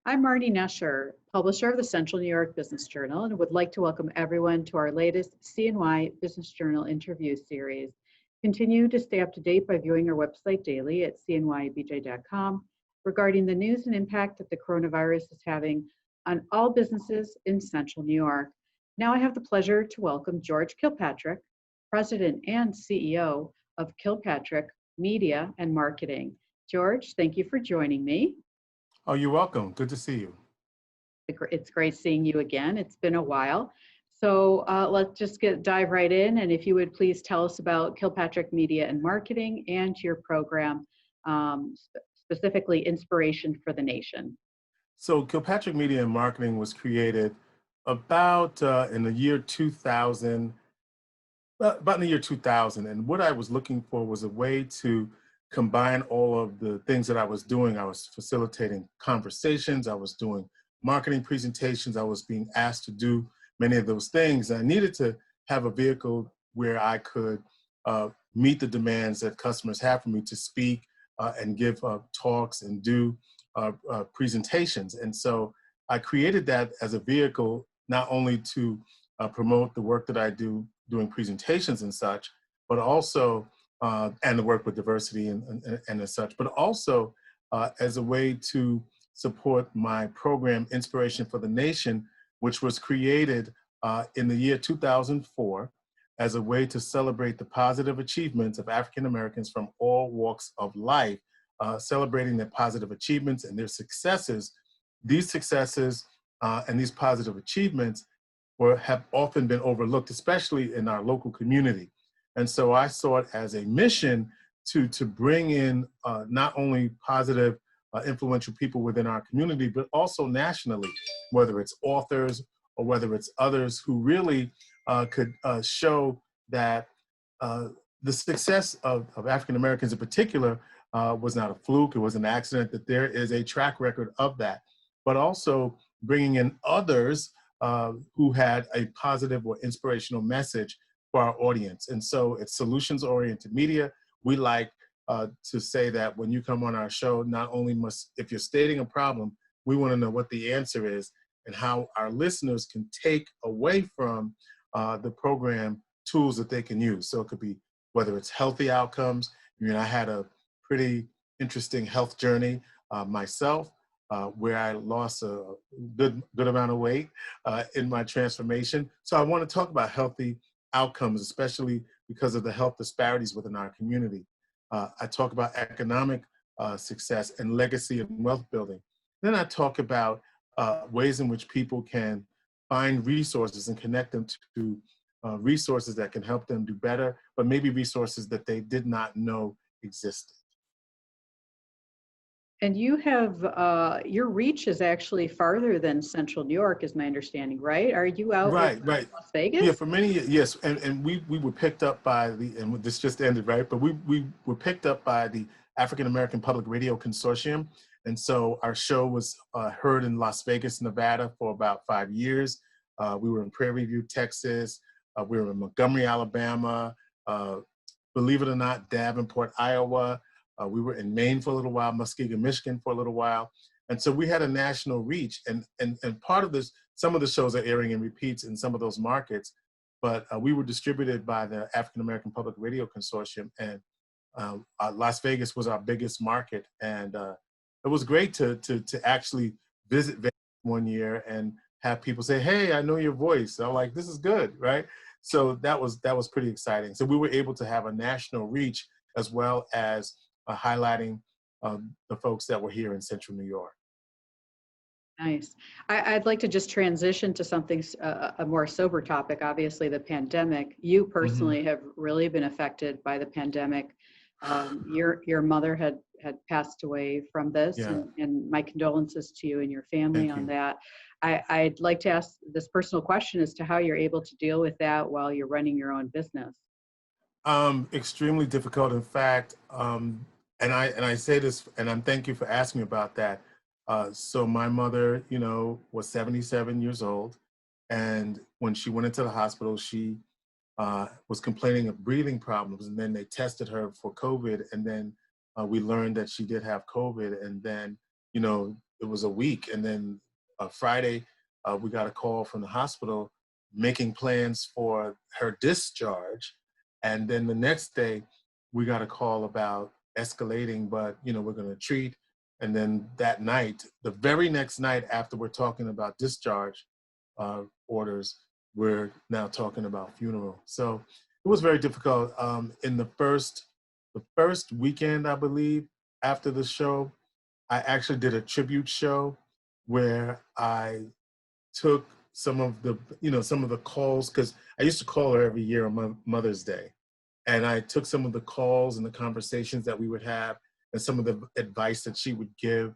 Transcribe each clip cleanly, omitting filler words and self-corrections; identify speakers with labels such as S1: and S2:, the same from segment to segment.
S1: I'm Marny Nesher, publisher of the Central New York Business Journal, and would like to welcome everyone to our latest CNY Business Journal interview series. Continue to stay up to date by viewing our website daily at CNYBJ.com regarding the news and impact that the coronavirus is having on all businesses in Central New York. Now I have the pleasure to welcome George Kilpatrick, President and CEO of Kilpatrick Media and Marketing. George, thank you for joining me.
S2: Oh, you're welcome. Good to see you.
S1: It's great seeing you again. It's been a while. So let's just dive right in. And if you would please tell us about Kilpatrick Media and Marketing and your program, specifically Inspiration for the Nation.
S2: So Kilpatrick Media and Marketing was created about in the year 2000, about in the year 2000. And what I was looking for was a way to combine all of the things that I was doing. I was facilitating conversations, I was doing marketing presentations, I was being asked to do many of those things. I needed to have a vehicle where I could meet the demands that customers have for me to speak and give talks and do presentations. And so I created that as a vehicle, not only to promote the work that I do doing presentations and such, but also and the work with diversity and as such, but also as a way to support my program, Inspiration for the Nation, which was created in the year 2004 as a way to celebrate the positive achievements of African Americans from all walks of life, celebrating their positive achievements and their successes. These successes and these positive achievements have often been overlooked, especially in our local community. And so I saw it as a mission to bring in not only positive, influential people within our community, but also nationally, whether it's authors or whether it's others who really could show that the success of African Americans in particular was not a fluke, it was an accident, that there is a track record of that, but also bringing in others who had a positive or inspirational message for our audience. And so it's solutions-oriented media. We like to say that when you come on our show, not only if you're stating a problem, we want to know what the answer is and how our listeners can take away from the program tools that they can use. So it could be whether it's healthy outcomes. I had a pretty interesting health journey myself, where I lost a good amount of weight in my transformation. So I want to talk about healthy outcomes, especially because of the health disparities within our community. I talk about economic success and legacy and wealth building. Then I talk about ways in which people can find resources and connect them to resources that can help them do better, but maybe resources that they did not know existed.
S1: And you have, your reach is actually farther than Central New York, is my understanding, right? Are you out
S2: Right.
S1: in Las Vegas?
S2: Yeah, for many years, yes. And we were picked up by and this just ended, right? But we were picked up by the African American Public Radio Consortium. And so our show was heard in Las Vegas, Nevada for about 5 years. We were in Prairie View, Texas. We were in Montgomery, Alabama. Believe it or not, Davenport, Iowa. We were in Maine for a little while, Muskegon, Michigan for a little while. And so we had a national reach. And part of this, some of the shows are airing in repeats in some of those markets, but we were distributed by the African American Public Radio Consortium, and Las Vegas was our biggest market. And it was great to actually visit Vegas one year and have people say, "Hey, I know your voice." So I'm like, this is good, right? So that was pretty exciting. So we were able to have a national reach as well as highlighting the folks that were here in Central New York.
S1: Nice. I'd like to just transition to something, a more sober topic, obviously the pandemic. You personally have really been affected by the pandemic. Your mother had passed away from this,
S2: Yeah.
S1: and my condolences to you and your family
S2: Thank
S1: on
S2: you.
S1: that. I'd like to ask this personal question as to how you're able to deal with that while you're running your own business.
S2: Extremely difficult. In fact, and I say this, and I'm thank you for asking me about that. So my mother, was 77 years old, and when she went into the hospital, she was complaining of breathing problems, and then they tested her for COVID, and then we learned that she did have COVID, and then it was a week. And then Friday, we got a call from the hospital making plans for her discharge. And then the next day, we got a call about escalating, but we're going to treat. And then that night, the very next night after we're talking about discharge orders, we're now talking about funeral. So it was very difficult. In the first weekend, I believe, after the show, I actually did a tribute show where I took some of the calls, because I used to call her every year on Mother's Day. And I took some of the calls and the conversations that we would have and some of the advice that she would give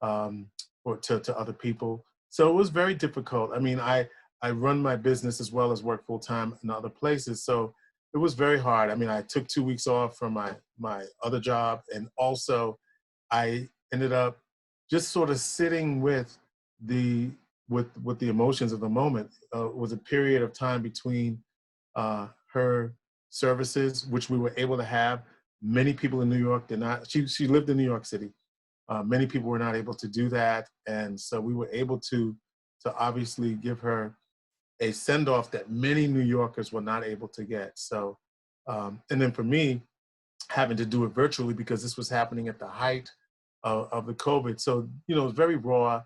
S2: to other people. So it was very difficult. I mean, I run my business as well as work full time in other places. So it was very hard. I mean, I took 2 weeks off from my other job, and also I ended up just sort of sitting with the emotions of the moment. It was a period of time between her services, which we were able to have. Many people in New York did not. She lived in New York City. Many people were not able to do that, and so we were able to obviously give her a send-off that many New Yorkers were not able to get. So, and then for me, having to do it virtually because this was happening at the height of the COVID. So, it's very raw,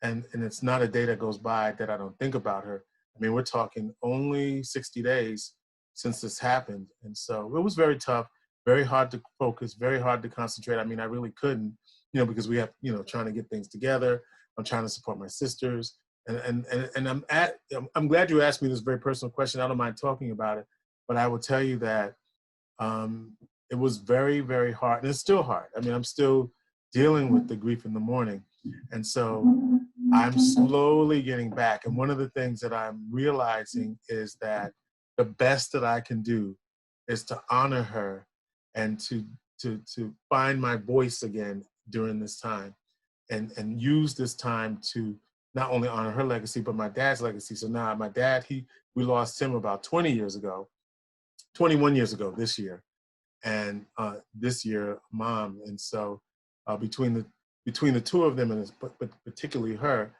S2: and it's not a day that goes by that I don't think about her. I mean, we're talking only 60 days since this happened. And so it was very tough, very hard to focus, very hard to concentrate. I mean, I really couldn't, because we have, trying to get things together. I'm trying to support my sisters. And I'm glad you asked me this very personal question. I don't mind talking about it, but I will tell you that it was very, very hard, and it's still hard. I mean, I'm still dealing with the grief in the morning. And so I'm slowly getting back. And one of the things that I'm realizing is that the best that I can do is to honor her and to find my voice again during this time, and use this time to not only honor her legacy, but my dad's legacy. So now my dad, we lost him about 21 years ago this year. And this year, Mom. And so between the two of them, and but particularly her,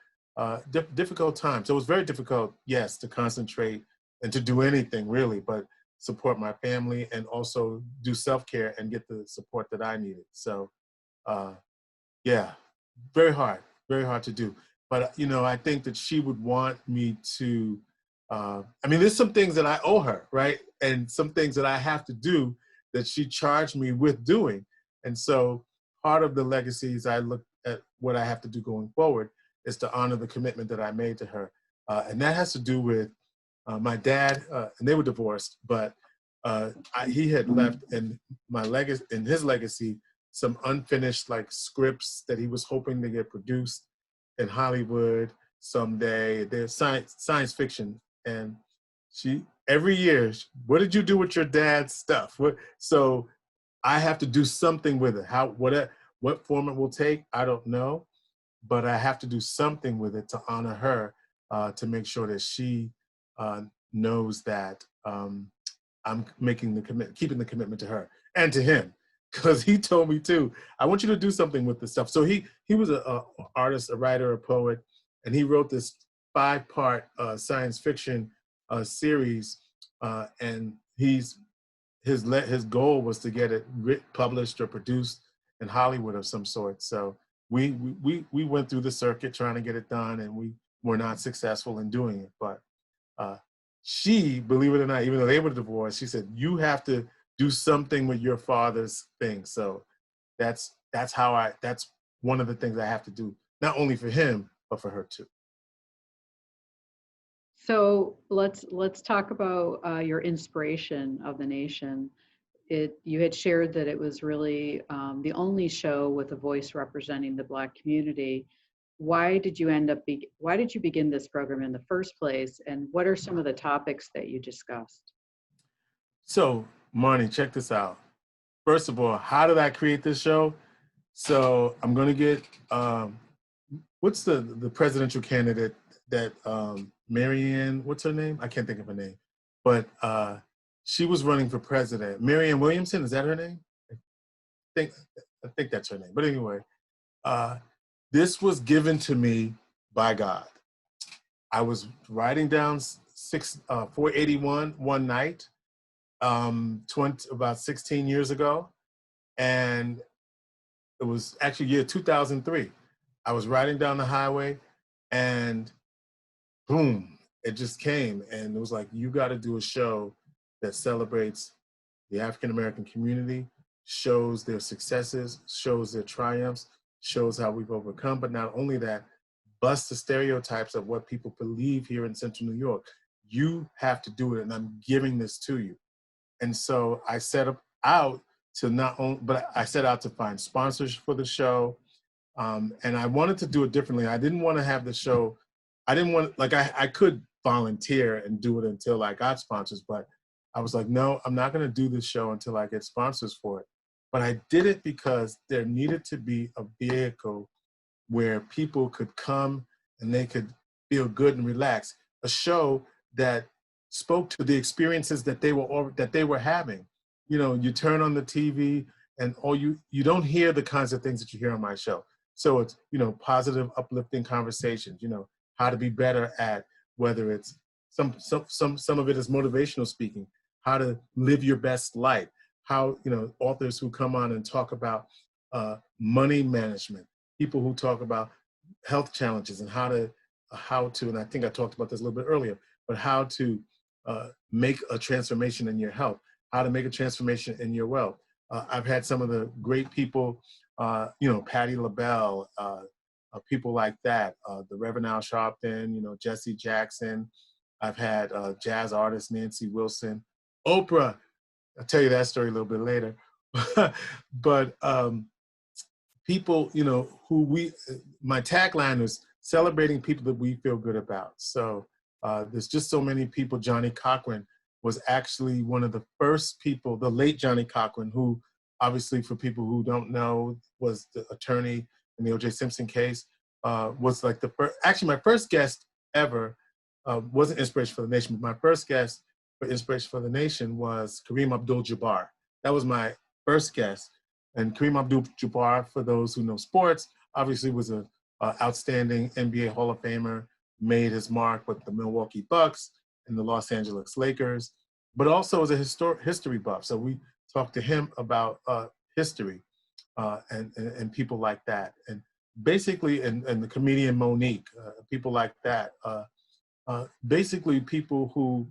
S2: difficult time. So it was very difficult, yes, to concentrate and to do anything really, but support my family and also do self-care and get the support that I needed. So yeah, very hard to do. But I think that she would want me to, I mean, there's some things that I owe her, right? And some things that I have to do that she charged me with doing. And so part of the legacies I look at what I have to do going forward is to honor the commitment that I made to her. And that has to do with my dad, and they were divorced, but he had left in his legacy some unfinished scripts that he was hoping to get produced in Hollywood someday. They're science fiction. And every year, what did you do with your dad's stuff? So I have to do something with it. What form it will take, I don't know, but I have to do something with it to honor her, to make sure that she knows that I'm making the commitment, keeping the commitment to her and to him, because he told me too, I want you to do something with this stuff. So he was a artist, a writer, a poet, and he wrote this 5-part science fiction series, and his goal was to get it published or produced in Hollywood of some sort. So we went through the circuit trying to get it done, and we were not successful in doing it. But she, believe it or not, even though they were divorced, she said, you have to do something with your father's thing. So that's one of the things I have to do, not only for him, but for her too.
S1: So let's talk about your inspiration of the nation. You had shared that it was really the only show with a voice representing the Black community. Why did you begin this program in the first place, and what are some of the topics that you discussed?
S2: So, Marny, check this out. First of all, how did I create this show? So I'm going to get, what's the presidential candidate that Marianne, what's her name? I can't think of her name. But she was running for president. Marianne Williamson, is that her name? I think that's her name. But anyway, This was given to me by God. I was riding down 481 one night, about 16 years ago, and it was actually year 2003. I was riding down the highway, and boom, it just came, and it was like, you got to do a show that celebrates the African American community, shows their successes, shows their triumphs, shows how we've overcome, but not only that, bust the stereotypes of what people believe here in Central New York. You have to do it, and I'm giving this to you. And so I out to not only, but I set out to find sponsors for the show, and I wanted to do it differently. I didn't want to have the show, I didn't want, like I could volunteer and do it until I got sponsors, but I was like, no, I'm not going to do this show until I get sponsors for it. But I did it because there needed to be a vehicle where people could come and they could feel good and relax. A show that spoke to the experiences that they were having. You know, you turn on the TV and you don't hear the kinds of things that you hear on my show. So it's, you know, positive, uplifting conversations, you know, how to be better at, whether it's some of it is motivational speaking, how to live your best life, how, you know, authors who come on and talk about money management, people who talk about health challenges and how to, and I think I talked about this a little bit earlier, but how to make a transformation in your health, how to make a transformation in your wealth. I've had some of the great people, you know, Patti LaBelle, people like that, the Reverend Al Sharpton, you know, Jesse Jackson. I've had jazz artist Nancy Wilson, Oprah. I'll tell you that story a little bit later. But people, you know, my tagline is celebrating people that we feel good about. So there's just so many people. Johnnie Cochran was actually one of the first people, the late Johnnie Cochran, who obviously, for people who don't know, was the attorney in the O.J. Simpson case, was like the first, actually my first guest ever, wasn't Inspiration for the Nation, but my first guest for Inspiration for the Nation was Kareem Abdul-Jabbar. That was my first guest. And Kareem Abdul-Jabbar, for those who know sports, obviously was an outstanding NBA Hall of Famer, made his mark with the Milwaukee Bucks and the Los Angeles Lakers, but also was a history buff. So we talked to him about history and people like that. And basically, and the comedian Monique, people like that. Basically people who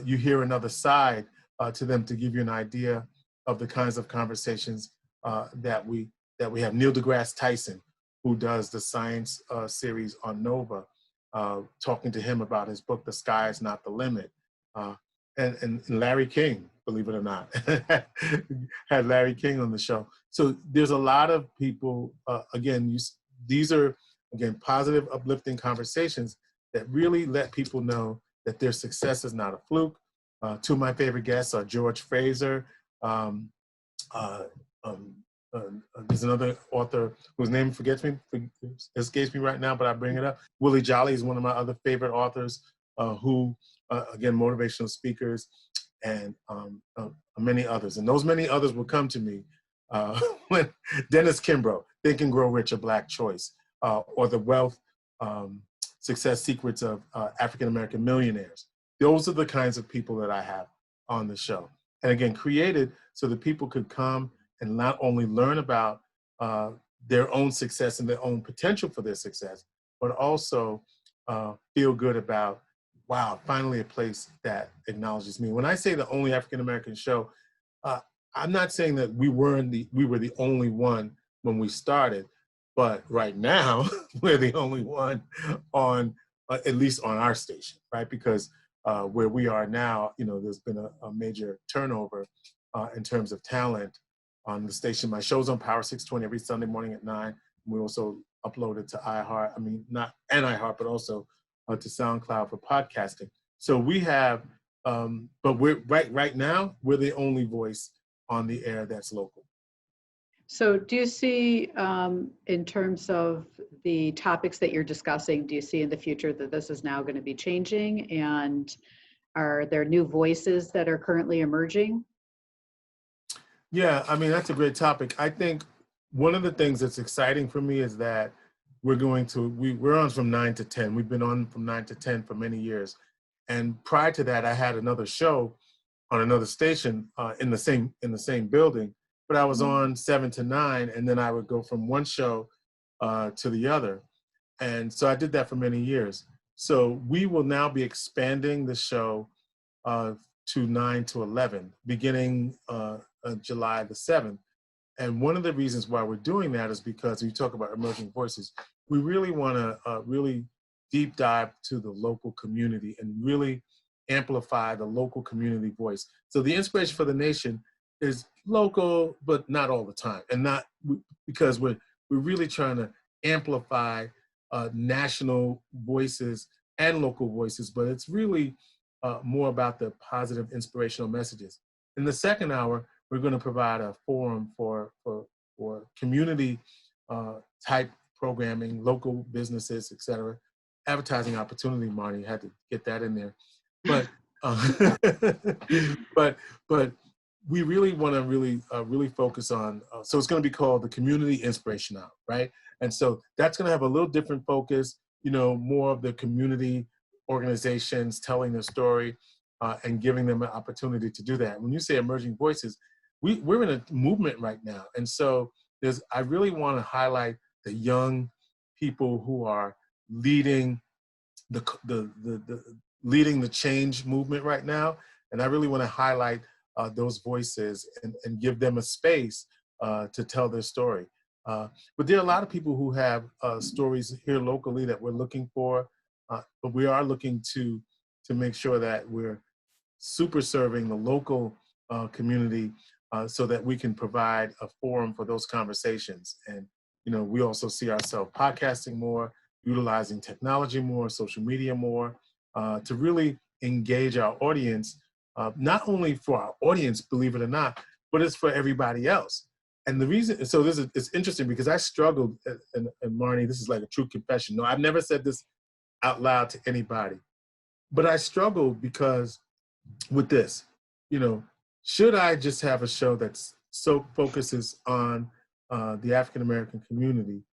S2: you hear another side to them, to give you an idea of the kinds of conversations that we have. Neil deGrasse Tyson, who does the science series on Nova, talking to him about his book, The Sky Is Not the Limit. And Larry King, believe it or not, had Larry King on the show. So there's a lot of people, again, these are, again, positive, uplifting conversations that really let people know that their success is not a fluke. Two of my favorite guests are George Fraser. There's another author whose name escapes me right now, but I bring it up. Willie Jolly is one of my other favorite authors, who, again, motivational speakers, and many others. And those many others will come to me when Dennis Kimbrough, Think and Grow Rich, A Black Choice, or The Wealth Success Secrets of African-American Millionaires. Those are the kinds of people that I have on the show. And again, created so that people could come and not only learn about their own success and their own potential for their success, but also feel good about, wow, finally a place that acknowledges me. When I say the only African-American show, I'm not saying that we were the only one when we started, but right now we're the only one on, at least on our station, right? Because where we are now, you know, there's been a major turnover in terms of talent on the station. My show's on Power 620 every Sunday morning at 9. We also upload it to iHeart. I mean, not and iHeart, but also to SoundCloud for podcasting. So we have, but we're right now, we're the only voice on the air that's local.
S1: So do you see, in terms of the topics that you're discussing, do you see in the future that this is now going to be changing? And are there new voices that are currently emerging?
S2: Yeah, I mean, that's a great topic. I think one of the things that's exciting for me is that we're on from 9 to 10. We've been on from 9 to 10 for many years. And prior to that, I had another show on another station in the same building, but I was on 7 to 9, and then I would go from one show to the other. And so I did that for many years. So we will now be expanding the show to 9 to 11, beginning July the 7th. And one of the reasons why we're doing that is because you talk about emerging voices, we really want to really deep dive to the local community and really amplify the local community voice. So the inspiration for the nation is local, but not all the time, and not because we're really trying to amplify national voices and local voices, but it's really more about the positive inspirational messages. In the second hour, we're going to provide a forum for community type programming, local businesses, et cetera. Advertising opportunity, Marny, had to get that in there. But but we really want to really focus on, so it's going to be called the Community Inspiration Hour, right? And so that's going to have a little different focus, more of the community organizations telling their story and giving them an opportunity to do that. When you say emerging voices, we're in a movement right now. And so I really want to highlight the young people who are leading leading the change movement right now. And I really want to highlight those voices and give them a space to tell their story. But there are a lot of people who have stories here locally that we're looking for, but we are looking to make sure that we're super serving the local community so that we can provide a forum for those conversations. And, we also see ourselves podcasting more, utilizing technology more, social media more, to really engage our audience, not only for our audience, believe it or not, but it's for everybody else. And the reason, so it's interesting because I struggled, and Marny, this is like a true confession. No, I've never said this out loud to anybody, but I struggled because with this, should I just have a show that's so focuses on the African-American community?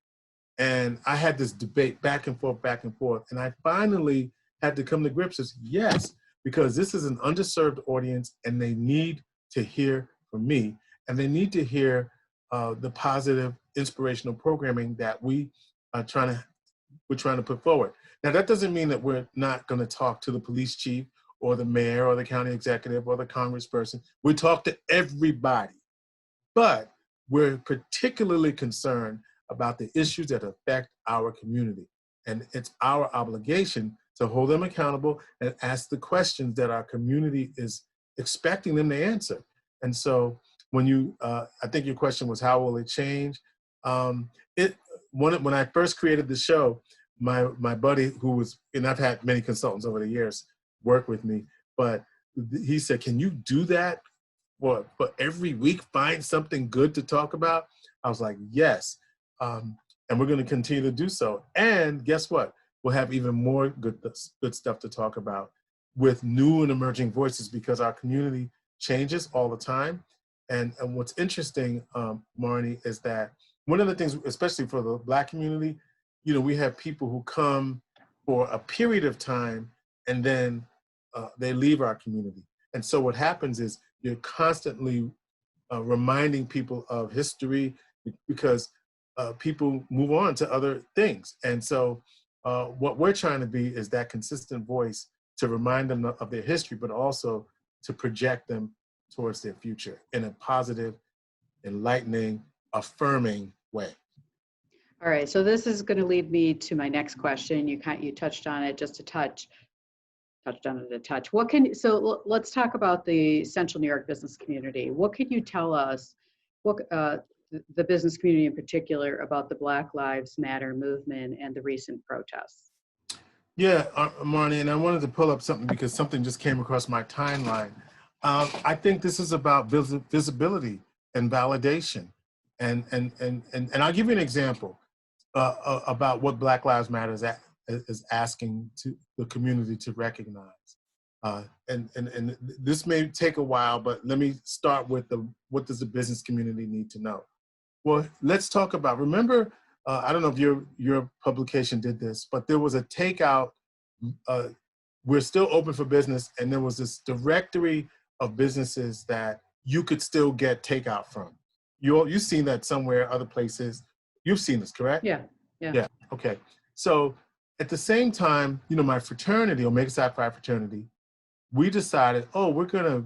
S2: And I had this debate back and forth. And I finally had to come to grips with yes, because this is an underserved audience and they need to hear from me. And they need to hear the positive, inspirational programming that we're trying to put forward. Now, that doesn't mean that we're not going to talk to the police chief or the mayor or the county executive or the congressperson. We talk to everybody. But we're particularly concerned about the issues that affect our community. And it's our obligation to hold them accountable and ask the questions that our community is expecting them to answer. And so when I think your question was, how will it change? When I first created the show, my buddy and I've had many consultants over the years work with me, but he said, can you do that for every week, find something good to talk about? I was like, yes. And we're going to continue to do so. And guess what? We'll have even more good stuff to talk about with new and emerging voices because our community changes all the time. And what's interesting, Marny, is that one of the things, especially for the Black community, we have people who come for a period of time and then they leave our community. And so what happens is you're constantly reminding people of history because people move on to other things. And so what we're trying to be is that consistent voice to remind them of their history, but also to project them towards their future in a positive, enlightening, affirming way.
S1: All right, so this is going to lead me to my next question. You touched on it just a touch. So let's talk about the Central New York business community. What can you tell us, the business community in particular, about the Black Lives Matter movement and the recent protests?
S2: Yeah, Marny, and I wanted to pull up something because something just came across my timeline. I think this is about visibility and validation. And I'll give you an example about what Black Lives Matter is asking to the community to recognize. And this may take a while, but let me start with what does the business community need to know? Well, let's talk about, remember I don't know if your publication did this, but there was a takeout, we're still open for business, and there was this directory of businesses that you could still get takeout from. You've seen that somewhere, other places. You've seen this, correct?
S1: Yeah, yeah.
S2: Yeah, okay. So at the same time, my fraternity, Omega Psi Phi fraternity, we decided, we're gonna,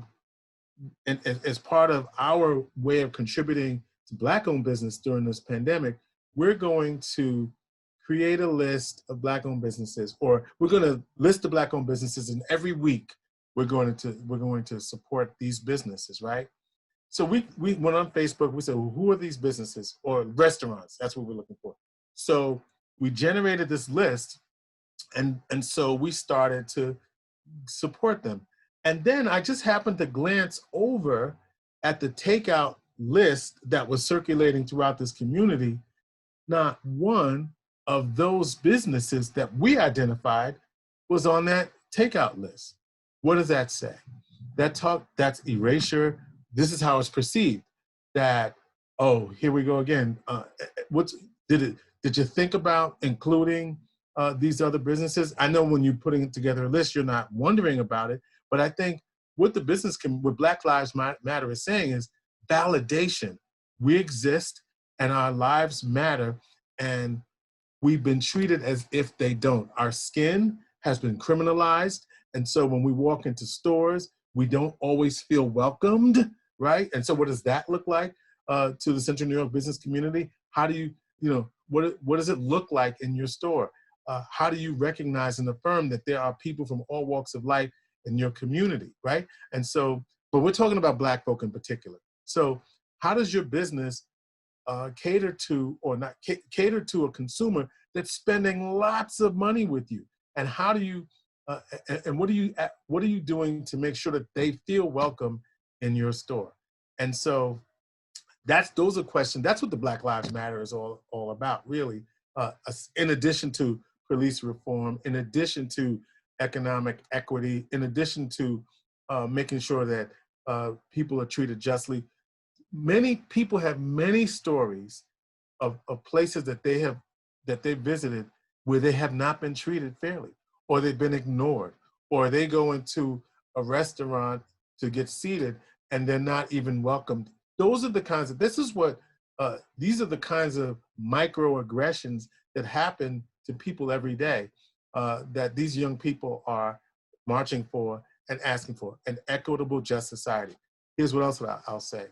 S2: and as part of our way of contributing to Black-owned business during this pandemic, we're going to create a list of Black-owned businesses, or we're going to list the Black-owned businesses, and every week we're going to support these businesses, right? So we went on Facebook. We said, well, who are these businesses or restaurants? That's what we're looking for. So we generated this list, and so we started to support them. And then I just happened to glance over at the takeout list that was circulating throughout this community. Not one of those businesses that we identified was on that takeout list. What does that say? That's erasure. This is how it's perceived. That, here we go again. Did you think about including these other businesses? I know when you're putting together a list, you're not wondering about it, but I think what what Black Lives Matter is saying is validation. We exist and our lives matter, and we've been treated as if they don't. Our skin has been criminalized, and so when we walk into stores, we don't always feel welcomed, right? And so what does that look like to the Central New York business community? How do you, what does it look like in your store? How do you recognize and affirm that there are people from all walks of life in your community, right? And so, but we're talking about Black folk in particular. So how does your business cater to, or not cater to, a consumer that's spending lots of money with you? And how do you, and what are you doing to make sure that they feel welcome in your store? And so those are questions. That's what the Black Lives Matter is all about, really. In addition to police reform, in addition to economic equity, in addition to making sure that people are treated justly. Many people have many stories of places that they visited where they have not been treated fairly, or they've been ignored, or they go into a restaurant to get seated and they're not even welcomed. These are the kinds of microaggressions that happen to people every day, that these young people are marching for and asking for: an equitable, just society. Here's what else I'll say.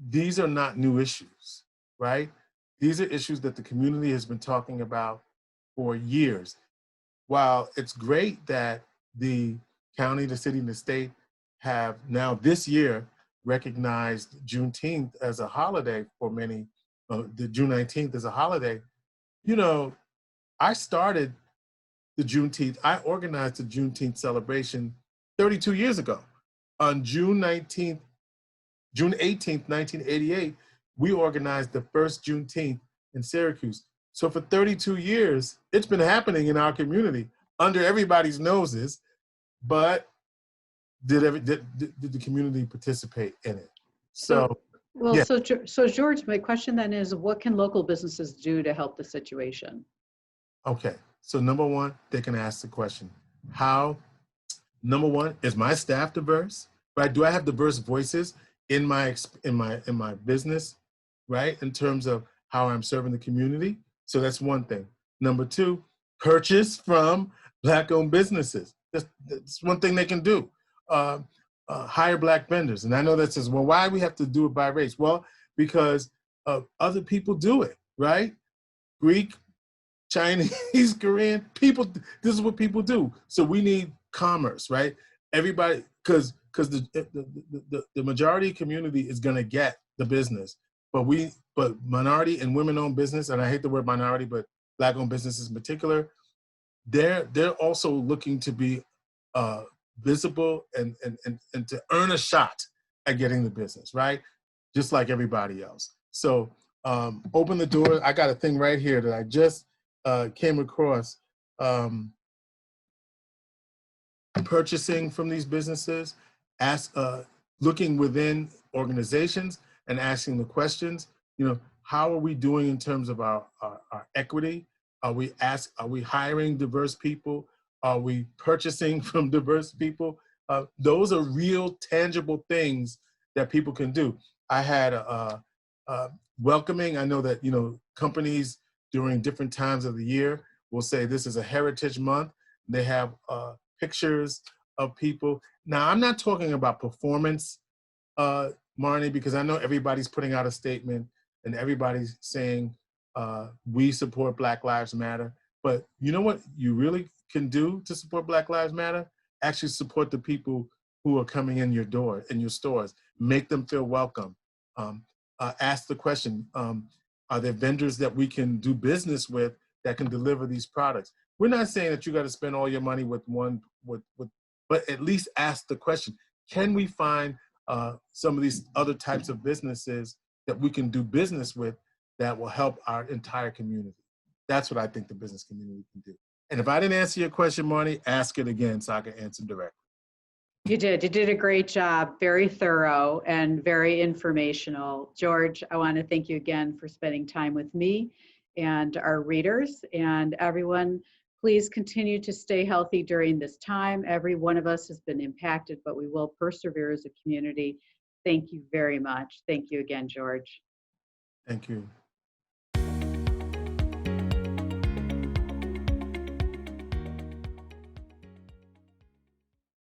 S2: These are not new issues, right? These are issues that the community has been talking about for years. While it's great that the county, the city, and the state have now this year recognized Juneteenth as a holiday for many, the June 19th as a holiday, I started I organized the Juneteenth celebration 32 years ago. On June 18th, 1988, we organized the first Juneteenth in Syracuse. So for 32 years, it's been happening in our community under everybody's noses, but did the community participate in it? So
S1: George, my question then is, what can local businesses do to help the situation?
S2: Okay, so number one, they can ask the question, how? Number one, is my staff diverse? Right? Do I have diverse voices in my business, right? In terms of how I'm serving the community. So that's one thing. Number two, purchase from Black-owned businesses. That's one thing they can do. Hire Black vendors. And I know that says, well, why do we have to do it by race? Well, because other people do it, right? Greek, Chinese, Korean, people, this is what people do. So we need commerce, right? Everybody, because the majority community is gonna get the business, but minority and women-owned business, and I hate the word minority, but Black-owned businesses in particular, they're also looking to be visible and to earn a shot at getting the business, right? Just like everybody else. So open the door. I got a thing right here that I just came across. Purchasing from these businesses, looking within organizations and asking the questions, how are we doing in terms of our equity? Are we hiring diverse people? Are we purchasing from diverse people? Those are real, tangible things that people can do. I had welcoming. I know that, you know, companies during different times of the year will say this is a Heritage Month. They have pictures of people. Now, I'm not talking about performance, Marny, because I know everybody's putting out a statement and everybody's saying we support Black Lives Matter. But you know what you really can do to support Black Lives Matter? Actually support the people who are coming in your door, in your stores. Make them feel welcome. Ask the question, are there vendors that we can do business with that can deliver these products? We're not saying that you got to spend all your money with one, but at least ask the question, can we find some of these other types of businesses that we can do business with that will help our entire community? That's what I think the business community can do. And if I didn't answer your question, Marny, ask it again so I can answer directly.
S1: You did a great job, very thorough and very informational. George, I want to thank you again for spending time with me and our readers, and everyone. Please continue to stay healthy during this time. Every one of us has been impacted, but we will persevere as a community. Thank you very much. Thank you again, George.
S2: Thank you.